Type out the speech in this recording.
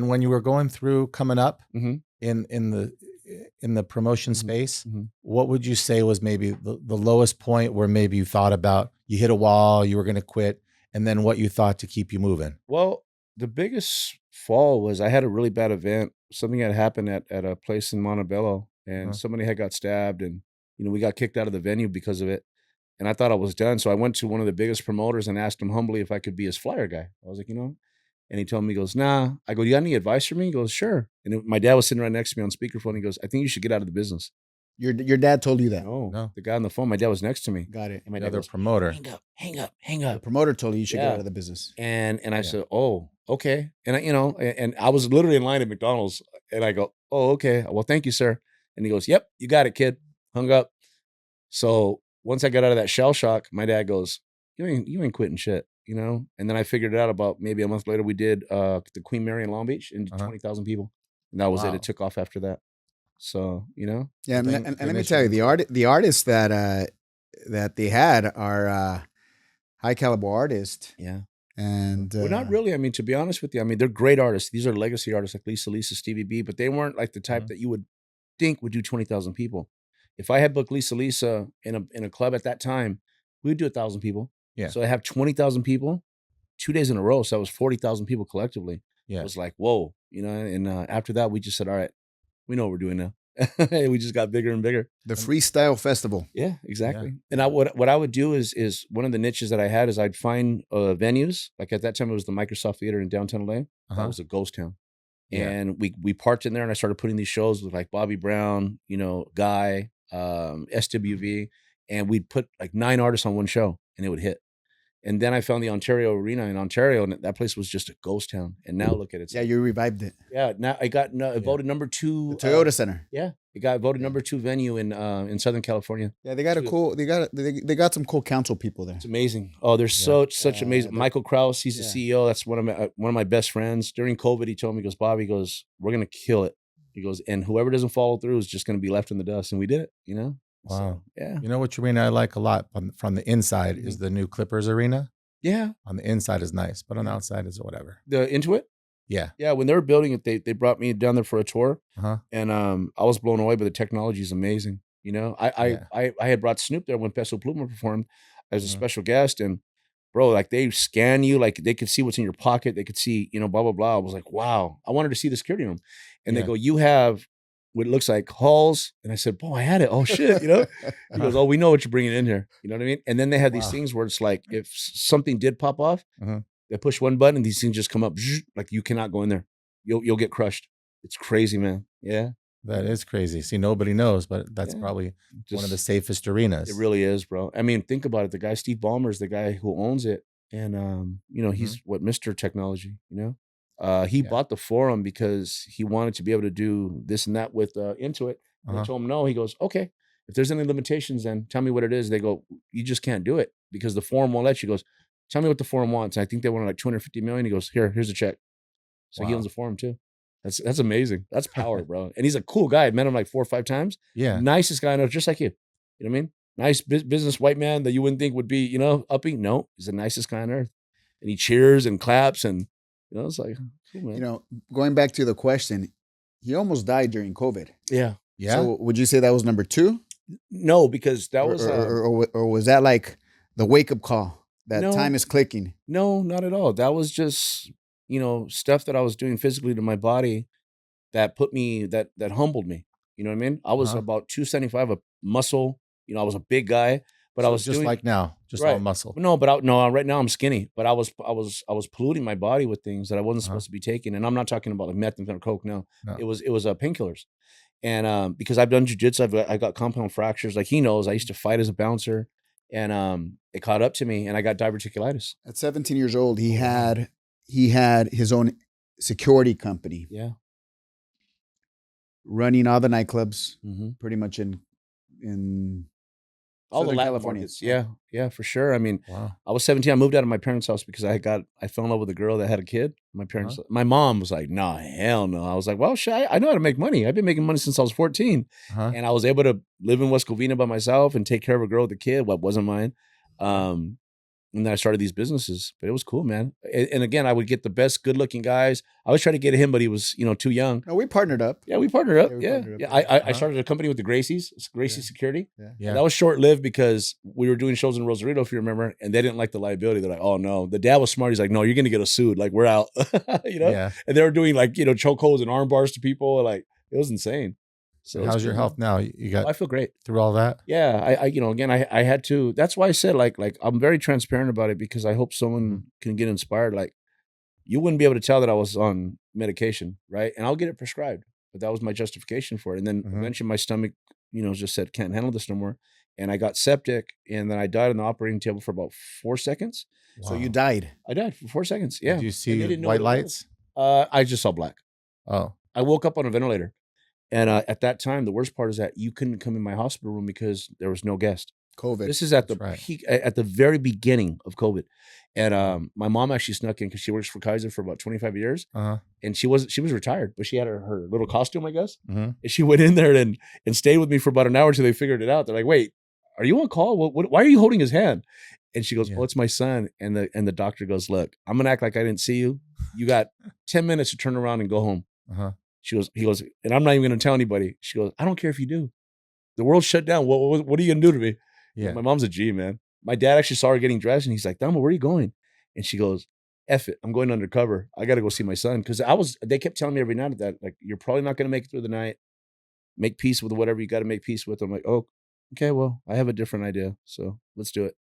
And when you were going through coming up Mm-hmm. in the promotion Mm-hmm. space, Mm-hmm. what would you say was maybe the lowest point where maybe you thought about you hit a wall, you were going to quit, and then what you thought to keep you moving? Well, the biggest fall was I had a really bad event. Something had happened at a place in Montebello, and Uh-huh. somebody had got stabbed, and we got kicked out of the venue because of it. And I thought I was done, so I went to one of the biggest promoters and asked him humbly if I could be his flyer guy. I was like, and he told me, he goes, "Nah." I go, "You got any advice for me?" He goes, "Sure." And my dad was sitting right next to me on speakerphone. He goes, "I think you should get out of the business." Your dad told you that? No. The guy on the phone, my dad was next to me. Got it. And my The dad other goes, promoter. hang up. The promoter told you should get Yeah. out of the business. And I Yeah. said, "Oh, okay." And and I was literally in line at McDonald's, and I go, "Oh, okay. Well, thank you, sir." And he goes, "Yep, you got it, kid." Hung up. So once I got out of that shell shock, my dad goes, "You ain't quitting shit, And then I figured it out about maybe a month later. We did the Queen Mary in Long Beach, and 20,000 people, and that was it. Wow. It took off after that. So Yeah, and They let me made tell sure you, the artists that they had are high caliber artists, yeah. and Well, not really. I mean, to be honest with you, I mean, they're great artists. These are legacy artists like Lisa, Stevie B, but they weren't like the type Mhm. that you would think would do 20,000 people. If I had booked Lisa in a club at that time, we'd do 1,000 people. Yeah. So I have 20,000 people 2 days in a row. So that was 40,000 people collectively. Yeah. It was like, whoa, And after that, we just said, all right, we know what we're doing now. We just got bigger and bigger. the freestyle festival. Yeah, exactly. And what I would do is one of the niches that I had is I'd find venues. Like at that time, it was the Microsoft Theater in downtown LA. That was a ghost town. Yeah. And we parked in there, and I started putting these shows with like Bobby Brown, Guy, SWV, and we'd put like 9 artists on one show, and it would hit. And then I found the Ontario Arena in Ontario, and that place was just a ghost town. And now look at it. Yeah, you revived it. Yeah, now I got voted number 2. The Toyota Center. Yeah, it got voted number 2 venue in Southern California. Yeah, they got a cool. They got some cool council people there. It's amazing. Oh, they're such amazing. Michael Krause, he's the CEO. That's one of my best friends. During COVID, he told me, he goes, "Bob, he goes, we're gonna kill it." He goes, "And whoever doesn't follow through is just gonna be left in the dust." And we did it. Wow. So, yeah. You know which arena I like a lot from the inside is the new Clippers arena. Yeah. On the inside is nice, but on the outside is whatever. The Intuit? Yeah. Yeah. When they were building it, they brought me down there for a tour. Uh-huh. And I was blown away, but the technology is amazing. I had brought Snoop there when Peso Pluma performed as a special guest, and bro, like they scan you, like they could see what's in your pocket, they could see, blah blah blah. I was like, wow, I wanted to see the security room, and they go, "You have what looks like halls," and I said, "Boy, I had it." Oh shit, He goes, "Oh, we know what you're bringing in here." You know what I mean? And then they had these things where it's like if something did pop off, they push one button, and these things just come up, like you cannot go in there. You'll get crushed. It's crazy, man. Yeah. That is crazy. See, nobody knows, but that's probably one of the safest arenas. It really is, bro. I mean, think about it. The guy, Steve Ballmer, is the guy who owns it. And, he's Mr. Technology, he bought the forum because he wanted to be able to do this and that with Intuit. And I told him no. He goes, "Okay, if there's any limitations, then tell me what it is." They go, "You just can't do it because the forum won't let you." He goes, "Tell me what the forum wants." And I think they wanted like 250 million. He goes, here's a check. So he owns the forum too. That's amazing. That's power, bro. And he's a cool guy. I met him like 4 or 5 times. Yeah. Nicest guy I know, just like you. You know what I mean? Nice business white man that you wouldn't think would be, upping. No, he's the nicest guy on earth. And he cheers and claps and, it's like, cool, man. Going back to the question, he almost died during COVID. Yeah. Yeah. So would you say that was number 2? No, because that was... or was that like the wake-up call that time is clicking? No, not at all. That was just... stuff that I was doing physically to my body that put me, that humbled me. You know what I mean? I was about 275 of muscle. I was a big guy, but I was just like now, just all muscle. No, but right now I'm skinny, but I was polluting my body with things that I wasn't supposed to be taking. And I'm not talking about like meth and coke. No. It was painkillers. And because I've done jujitsu, I got compound fractures. Like he knows, I used to fight as a bouncer, and it caught up to me, and I got diverticulitis. At 17 years old, he had his own security company. Yeah. Running all the nightclubs, pretty much in all the Latin California. Markets. Yeah, for sure. I mean, I was 17. I moved out of my parents' house because I fell in love with a girl that had a kid. My mom was like, "Nah, hell no." I was like, "Well, shit, I know how to make money. I've been making money since I was 14." And I was able to live in West Covina by myself and take care of a girl with a kid. What wasn't mine. And then I started these businesses, but it was cool, man. And again, I would get the best good looking guys. I was trying to get him, but he was, too young. No, we partnered up. Yeah, we partnered up. we Yeah. partnered up, Yeah. I started a company with the Gracies Security. Yeah. And that was short lived because we were doing shows in Rosarito, if you remember, and they didn't like the liability. They're like, oh no. The dad was smart. He's like, no, you're going to get us sued. Like, we're out. Yeah. And they were doing like, chokeholds and arm bars to people. Like, it was insane. So how's your health now? You got I feel great through all that? Yeah, again, I had to. That's why I said like I'm very transparent about it because I hope someone can get inspired. Like, you wouldn't be able to tell that I was on medication, right? And I'll get it prescribed, but that was my justification for it. And then eventually my stomach, just said can't handle this no more, and I got septic, and then I died on the operating table for about 4 seconds. Wow. So you died? I died for 4 seconds. Yeah. Did you see white lights? I just saw black. Oh, I woke up on a ventilator. And at that time, the worst part is that you couldn't come in my hospital room because there was no guest. COVID. This is at the peak, at the very beginning of COVID. And my mom actually snuck in because she works for Kaiser for about 25 years. And she was retired, but she had her little costume, I guess. And she went in there and stayed with me for about an hour until they figured it out. They're like, wait, are you on call? Why are you holding his hand? And she goes, oh, it's my son. And the doctor goes, look, I'm going to act like I didn't see you. You got 10 minutes to turn around and go home. He goes, and I'm not even going to tell anybody. She goes, I don't care if you do. The world's shut down. What are you going to do to me? Yeah. My mom's a G, man. My dad actually saw her getting dressed, and he's like, Dama, where are you going? And she goes, F it. I'm going undercover. I got to go see my son. Because they kept telling me every night that, like, you're probably not going to make it through the night. Make peace with whatever you got to make peace with. I'm like, oh, okay, well, I have a different idea. So let's do it.